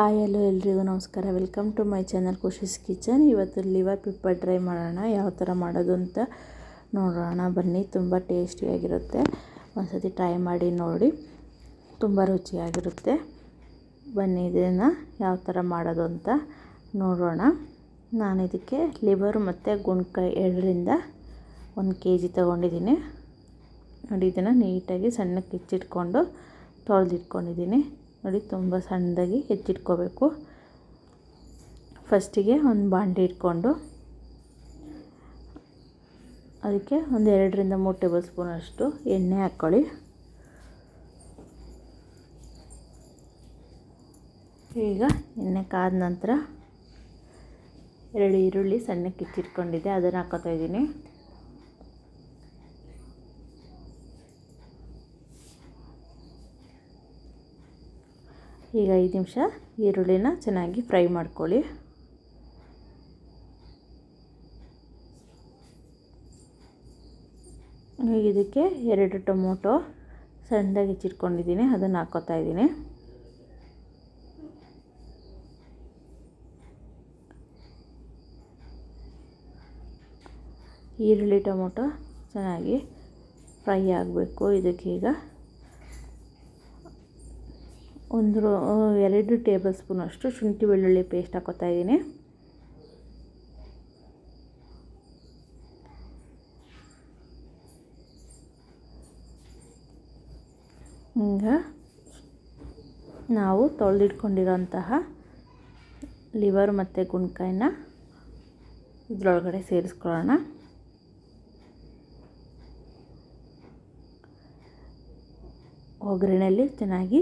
Hi hello ಎಲ್ರಿಗೂ ನಮಸ್ಕಾರ. Welcome to my channel Khushi's kitchen. ಇವತ್ತು ಲಿವರ್ ಪಿಪ್ಪರ್ ಡ್ರೈ ಮಾಡೋಣ. ಯಾವ ಥರ ಮಾಡೋದು ಅಂತ ನೋಡೋಣ ಬನ್ನಿ. ತುಂಬ ಟೇಸ್ಟಿಯಾಗಿರುತ್ತೆ. ಒಂದ್ಸತಿ ಟ್ರೈ ಮಾಡಿ ನೋಡಿ, ತುಂಬ ರುಚಿಯಾಗಿರುತ್ತೆ. ಬನ್ನಿ ಇದನ್ನು ಯಾವ ಥರ ಮಾಡೋದು ಅಂತ ನೋಡೋಣ. ನಾನು ಇದಕ್ಕೆ ಲಿವರು ಮತ್ತು ಗುಂಡ್ಕಾಯಿ ಎರಡರಿಂದ 1 kg ತೊಗೊಂಡಿದ್ದೀನಿ ನೋಡಿ. ಇದನ್ನು ನೀಟಾಗಿ ಸಣ್ಣಕ್ಕೆ ಹೆಚ್ಚಿಟ್ಕೊಂಡು ತೊಳೆದಿಟ್ಕೊಂಡಿದ್ದೀನಿ ನೋಡಿ. ತುಂಬ ಸಣ್ಣದಾಗಿ ಹೆಚ್ಚಿಟ್ಕೋಬೇಕು. ಫಸ್ಟಿಗೆ ಒಂದು ಬಾಂಡೆ ಇಟ್ಕೊಂಡು ಅದಕ್ಕೆ ಒಂದು 2ರಿಂದ 3 ಟೇಬಲ್ ಸ್ಪೂನ್ ಅಷ್ಟು ಎಣ್ಣೆ ಹಾಕ್ಕೊಳ್ಳಿ. ಈಗ ಎಣ್ಣೆ ಕಾದ ನಂತರ 2 ಈರುಳ್ಳಿ ಸಣ್ಣಕ್ಕೆ ಹೆಚ್ಚಿಟ್ಕೊಂಡಿದ್ದೆ, ಅದನ್ನು ಹಾಕ್ಕೋತಾ ಇದ್ದೀನಿ. ಈಗ 5 ನಿಮಿಷ ಈರುಳ್ಳಿನ ಚೆನ್ನಾಗಿ ಫ್ರೈ ಮಾಡ್ಕೊಳ್ಳಿ. ಈಗ ಇದಕ್ಕೆ 2 ಟೊಮೊಟೊ ಸಣ್ಣದಾಗಿ ಹೆಚ್ಚಿಟ್ಕೊಂಡಿದ್ದೀನಿ, ಅದನ್ನು ಹಾಕ್ಕೋತಾ ಇದ್ದೀನಿ. ಈರುಳ್ಳಿ ಟೊಮೊಟೊ ಚೆನ್ನಾಗಿ ಫ್ರೈ ಆಗಬೇಕು. ಇದಕ್ಕೆ ಈಗ 2 ಟೇಬಲ್ ಸ್ಪೂನ್ ಅಷ್ಟು ಶುಂಠಿ ಬೆಳ್ಳುಳ್ಳಿ ಪೇಸ್ಟ್ ಹಾಕೋತಾ ಇದ್ದೀನಿ. ಈಗ ನಾವು ತೊಳೆದಿಟ್ಕೊಂಡಿರೋಂತಹ ಲಿವರ್ ಮತ್ತು ಗುಂಡ್ಕಾಯಿನ ಇದರೊಳಗಡೆ ಸೇರಿಸ್ಕೊಳ್ಳೋಣ. ಒಗ್ಗರಣೆಯಲ್ಲಿ ಚೆನ್ನಾಗಿ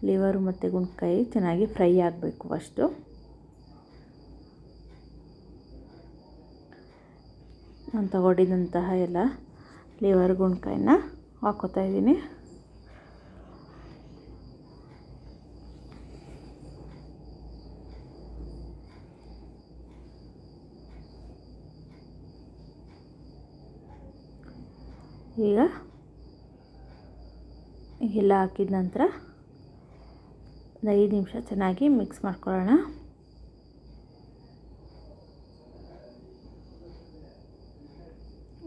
ಲಿವರು ಮತ್ತು ಗುಂಡ್ಕಾಯಿ ಚೆನ್ನಾಗಿ ಫ್ರೈ ಆಗಬೇಕು. ಫಸ್ಟು ನಾನು ತಗೊಂಡಿದ್ದಂತಹ ಎಲ್ಲ ಲಿವರ್ ಗುಂಡ್ಕಾಯಿನ ಹಾಕ್ಕೋತಾ ಇದ್ದೀನಿ. ಈಗ ಎಲ್ಲ ಹಾಕಿದ ನಂತರ 5 ನಿಮಿಷ ಚೆನ್ನಾಗಿ ಮಿಕ್ಸ್ ಮಾಡ್ಕೊಳ್ಳೋಣ.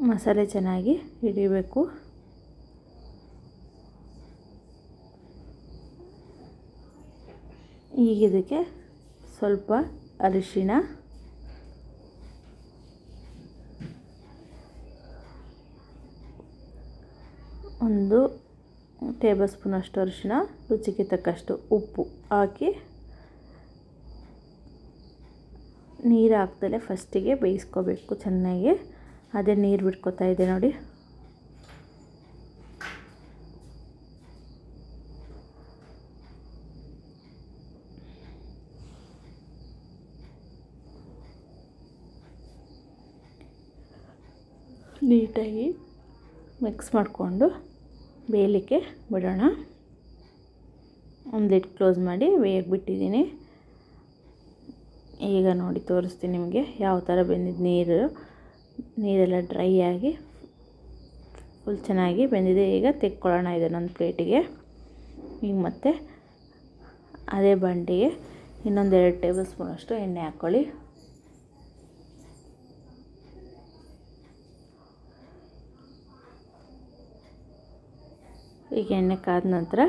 ಮಸಾಲೆ ಚೆನ್ನಾಗಿ ಹಿಡಿಬೇಕು. ಈಗ ಇದಕ್ಕೆ ಸ್ವಲ್ಪ ಅರಿಶಿಣ, ಒಂದು ಟೇಬಲ್ ಸ್ಪೂನ್ ಅಷ್ಟು ಅರಿಶಿಣ, ರುಚಿಗೆ ತಕ್ಕಷ್ಟು ಉಪ್ಪು ಹಾಕಿ ನೀರು ಹಾಕ್ದಲೇ ಫಸ್ಟಿಗೆ ಬೇಯಿಸ್ಕೋಬೇಕು ಚೆನ್ನಾಗಿ. ಅದೇ ನೀರು ಬಿಟ್ಕೋತಾ ಇದೆ ನೋಡಿ. ನೀಟಾಗಿ ಮಿಕ್ಸ್ ಮಾಡಿಕೊಂಡು ಬೇಯಲಿಕ್ಕೆ ಬಿಡೋಣ. ಒಂದು ಲಿಡ್ ಕ್ಲೋಸ್ ಮಾಡಿ ಬೇಯಕ್ಕೆ ಬಿಟ್ಟಿದ್ದೀನಿ. ಈಗ ನೋಡಿ ತೋರಿಸ್ತೀನಿ ನಿಮಗೆ ಯಾವ ಥರ ಬೆಂದಿದ್ದು. ನೀರೆಲ್ಲ ಡ್ರೈ ಆಗಿ ಫುಲ್ ಚೆನ್ನಾಗಿ ಬೆಂದಿದೆ. ಈಗ ತೆಕ್ಕೊಳ್ಳೋಣ ಇದನ್ನೊಂದು ಪ್ಲೇಟಿಗೆ. ಈಗ ಮತ್ತೆ ಅದೇ ಬಾಂಡಿಗೆ ಇನ್ನೊಂದು 2 ಟೇಬಲ್ ಸ್ಪೂನ್ ಅಷ್ಟು ಎಣ್ಣೆ ಹಾಕ್ಕೊಳ್ಳಿ. ಈಗ ಎಣ್ಣೆ ಕಾದ ನಂತರ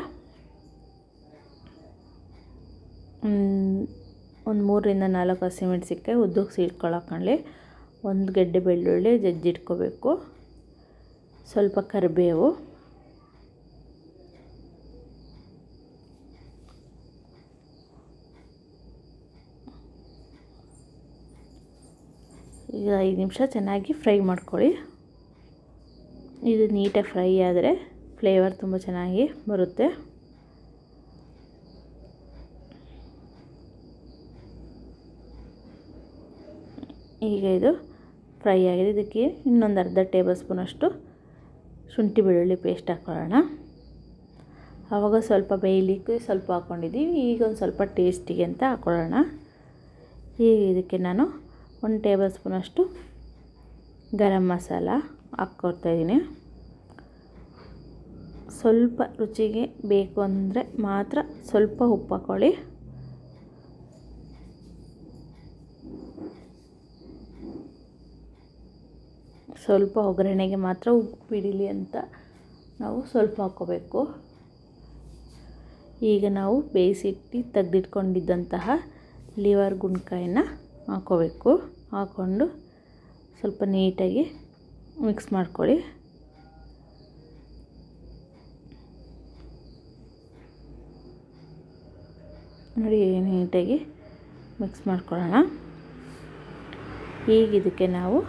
ಒಂದು 3ರಿಂದ 4 ಹಸಿಮೆಣಸಿನ್ಕಾಯಿ ಉದ್ದಕ್ಕೆ ಸೀಳ್ಕೊಳ್ಳಿ. 1 ಗೆಡ್ಡೆ ಬೆಳ್ಳುಳ್ಳಿ ಜಜ್ಜಿಟ್ಕೋಬೇಕು. ಸ್ವಲ್ಪ ಕರಿಬೇವು, ಈಗ 5 ನಿಮಿಷ ಚೆನ್ನಾಗಿ ಫ್ರೈ ಮಾಡ್ಕೊಳ್ಳಿ. ಇದು ನೀಟಾಗಿ ಫ್ರೈ ಆದರೆ ಫ್ಲೇವರ್ ತುಂಬ ಚೆನ್ನಾಗಿ ಬರುತ್ತೆ. ಈಗ ಇದು ಫ್ರೈ ಆಗಿದೆ. ಇದಕ್ಕೆ ಇನ್ನೊಂದು ಅರ್ಧ ಟೇಬಲ್ ಸ್ಪೂನ್ ಅಷ್ಟು ಶುಂಠಿ ಬೆಳ್ಳುಳ್ಳಿ ಪೇಸ್ಟ್ ಹಾಕ್ಕೊಳ್ಳೋಣ. ಆವಾಗ ಸ್ವಲ್ಪ ಬೇಯಲಿಕ್ಕೆ ಸ್ವಲ್ಪ ಹಾಕ್ಕೊಂಡಿದ್ದೀವಿ. ಈಗ ಒಂದು ಸ್ವಲ್ಪ ಟೇಸ್ಟಿಗೆ ಅಂತ ಹಾಕ್ಕೊಳ್ಳೋಣ. ಈಗ ಇದಕ್ಕೆ ನಾನು 1 ಟೇಬಲ್ ಸ್ಪೂನ್ ಅಷ್ಟು ಗರಂ ಮಸಾಲ ಹಾಕ್ಕೊಡ್ತಾಯಿದ್ದೀನಿ. ಸ್ವಲ್ಪ ರುಚಿಗೆ ಬೇಕು ಅಂದರೆ ಮಾತ್ರ ಸ್ವಲ್ಪ ಉಪ್ಪು ಹಾಕ್ಕೊಳ್ಳಿ. ಸ್ವಲ್ಪ ಒಗ್ಗರಣೆಗೆ ಮಾತ್ರ ಉಪ್ಪು ಹಿಡೀಲಿ ಅಂತ ನಾವು ಸ್ವಲ್ಪ ಹಾಕ್ಕೋಬೇಕು. ಈಗ ನಾವು ಬೇಯಿಸಿಟ್ಟು ತೆಗೆದಿಟ್ಕೊಂಡಿದ್ದಂತಹ ಲಿವರ್ ಗುಂಡ್ಕಾಯಿನ ಹಾಕ್ಕೋಬೇಕು. ಹಾಕ್ಕೊಂಡು ಸ್ವಲ್ಪ ನೀಟಾಗಿ ಮಿಕ್ಸ್ ಮಾಡ್ಕೊಳ್ಳಿ. ನೋಡಿ ನೀಟಾಗಿ ಮಿಕ್ಸ್ ಮಾಡ್ಕೊಳ್ಳೋಣ. ಈಗ ಇದಕ್ಕೆ ನಾವು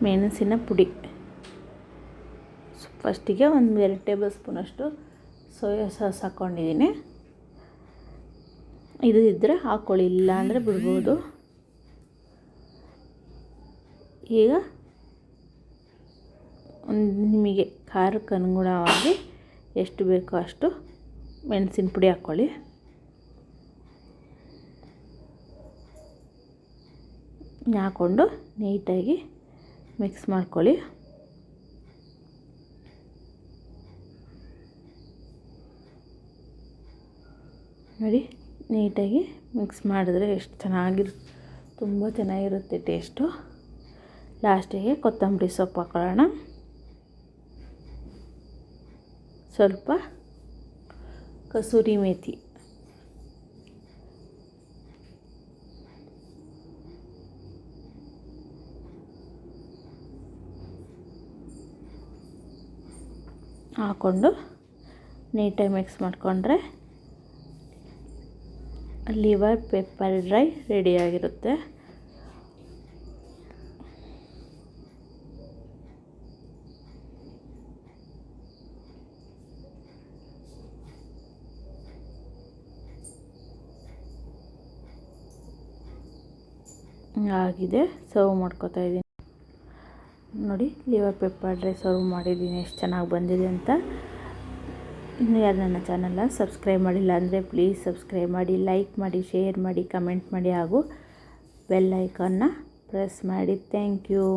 ಮೆಣಸಿನ ಪುಡಿ ಫಸ್ಟಿಗೆ ಒಂದು 2 ಟೇಬಲ್ ಸ್ಪೂನಷ್ಟು ಸೋಯಾ ಸಾಸ್ ಹಾಕ್ಕೊಂಡಿದ್ದೀನಿ. ಇದು ಇದ್ದರೆ ಹಾಕ್ಕೊಳ್ಳಿ, ಇಲ್ಲ ಅಂದರೆ ಬಿಡ್ಬೋದು. ಈಗ ನಿಮಗೆ ಖಾರಕ್ಕೆ ಅನುಗುಣವಾಗಿ ಎಷ್ಟು ಬೇಕೋ ಅಷ್ಟು ಮೆಣಸಿನ ಪುಡಿ ಹಾಕ್ಕೊಳ್ಳಿ. ಹಾಕ್ಕೊಂಡು ನೀಟಾಗಿ ಮಿಕ್ಸ್ ಮಾಡ್ಕೊಳ್ಳಿ. ನೋಡಿ ನೀಟಾಗಿ ಮಿಕ್ಸ್ ಮಾಡಿದ್ರೆ ಎಷ್ಟು ತುಂಬ ಚೆನ್ನಾಗಿರುತ್ತೆ ಟೇಸ್ಟು. ಲಾಸ್ಟಿಗೆ ಕೊತ್ತಂಬರಿ ಸೊಪ್ಪು ಹಾಕೊಳ್ಳೋಣ. ಸ್ವಲ್ಪ ಕಸೂರಿ ಮೇಥಿ, ಹಾಕ್ಕೊಂಡು ನೀಟಾಗಿ ಮಿಕ್ಸ್ ಮಾಡಿಕೊಂಡ್ರೆ ಲಿವರ್ ಪೆಪ್ಪರ್ ಡ್ರೈ ರೆಡಿಯಾಗಿರುತ್ತೆ. ಆಗಿದೆ, ಸರ್ವ್ ಮಾಡ್ಕೊತಾ ಇದ್ದೀನಿ. ನೋಡಿ ಲಿವರ್ ಪೆಪ್ಪರ್ ಡ್ರೈ ಸರ್ವ್ ಮಾಡಿದ್ದೀನಿ, ಎಷ್ಟು ಚೆನ್ನಾಗಿ ಬಂದಿದೆ ಅಂತ. ಇನ್ನು ಯಾರು ನನ್ನ ಚಾನಲ್ನ ಸಬ್ಸ್ಕ್ರೈಬ್ ಮಾಡಿಲ್ಲ ಅಂದರೆ ಪ್ಲೀಸ್ ಸಬ್ಸ್ಕ್ರೈಬ್ ಮಾಡಿ, ಲೈಕ್ ಮಾಡಿ, ಶೇರ್ ಮಾಡಿ, ಕಮೆಂಟ್ ಮಾಡಿ ಹಾಗೂ ಬೆಲ್ ಐಕಾನ್ನ ಪ್ರೆಸ್ ಮಾಡಿ. Thank you.